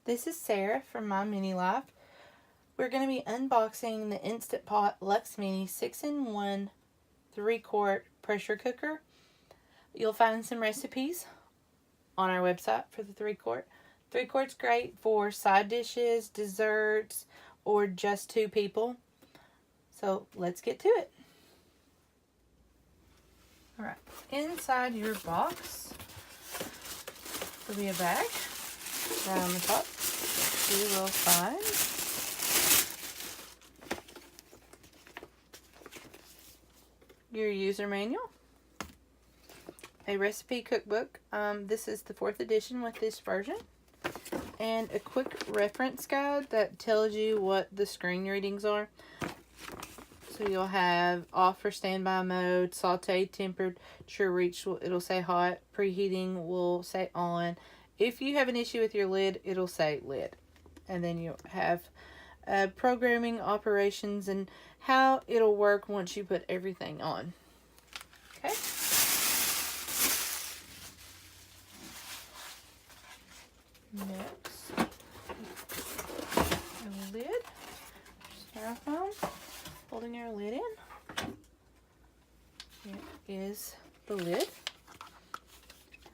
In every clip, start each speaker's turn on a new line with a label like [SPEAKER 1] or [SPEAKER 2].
[SPEAKER 1] This is Sarah from My Mini Life. We're going to be unboxing the Instant Pot Lux Mini 6-in-1 3-quart pressure cooker. You'll find some recipes on our website for the 3-quart. 3-quart's great for side dishes, desserts, or just 2 people. So let's get to it. Alright, inside your box will be a bag. Right on the top, you will find your user manual, a recipe cookbook. This is the 4th edition with this version, and a quick reference guide that tells you what the screen readings are. So you'll have off for standby mode, saute temperature reached, it'll say hot, preheating will say on. If you have an issue with your lid, it'll say lid. And then you'll have programming operations and how it'll work once you put everything on. Okay. Next, a lid, styrofoam, holding your lid in. Here is the lid.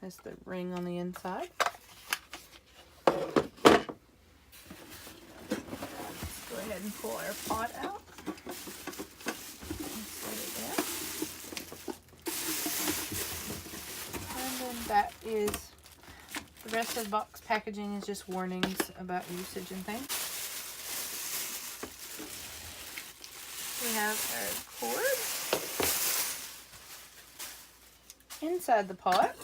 [SPEAKER 1] Has the ring on the inside. Let's go ahead and pull our pot out. And set it down. And then that is, the rest of the box packaging is just warnings about usage and things. We have our cord inside the pot,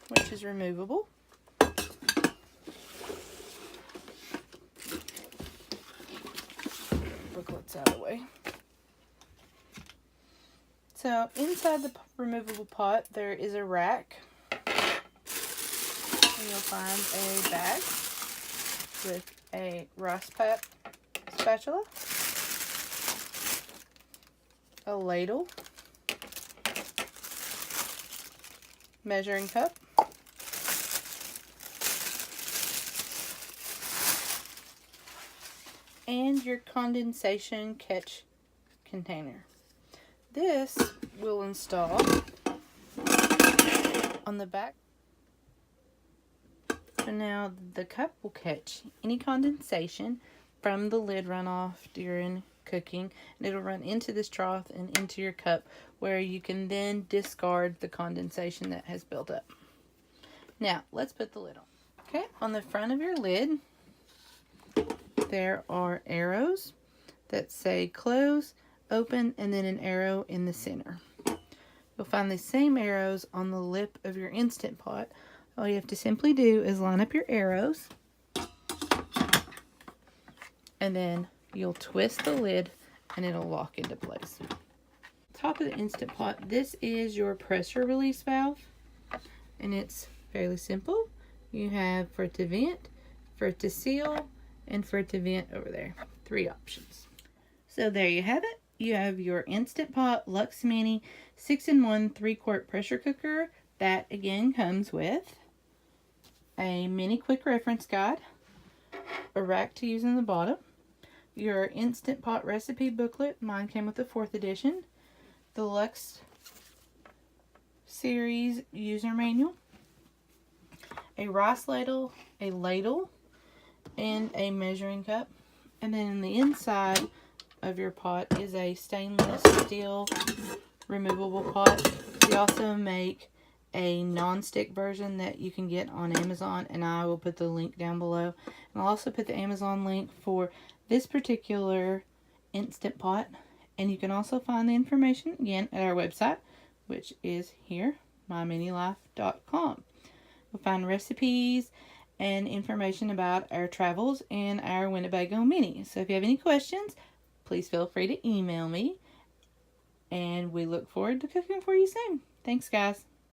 [SPEAKER 1] which is removable. Booklet's out of the way. So inside the removable pot there is a rack. And you'll find a bag with a rice pack spatula, a ladle, measuring cup, and your condensation catch container. This will install on the back. So now the cup will catch any condensation from the lid runoff during cooking, and it'll run into this trough and into your cup, where you can then discard the condensation that has built up. Now let's put the lid on. Okay, on the front of your lid there are arrows that say close, open, and then an arrow in the center. You'll find the same arrows on the lip of your Instant Pot. All you have to simply do is line up your arrows, and then you'll twist the lid and it'll lock into place. Top of the Instant Pot, this is your pressure release valve, and it's fairly simple. You have for it to vent, for it to seal, and for it to vent over there. 3 options. So there you have it. You have your Instant Pot Lux Mini 6-in-1 3-quart pressure cooker. That again comes with a mini quick reference guide, a rack to use in the bottom, your Instant Pot recipe booklet. Mine came with the 4th edition. The Lux series user manual, a rice ladle, and a measuring cup. And then in the inside of your pot is a stainless steel removable pot. We also make a non-stick version that you can get on Amazon, and I will put the link down below. And I'll also put the Amazon link for this particular Instant Pot, and you can also find the information again at our website, which is here, myminilife.com. You'll find recipes and information about our travels and our Winnebago Minnie. So if you have any questions, please feel free to email me, and we look forward to cooking for you soon. Thanks, guys.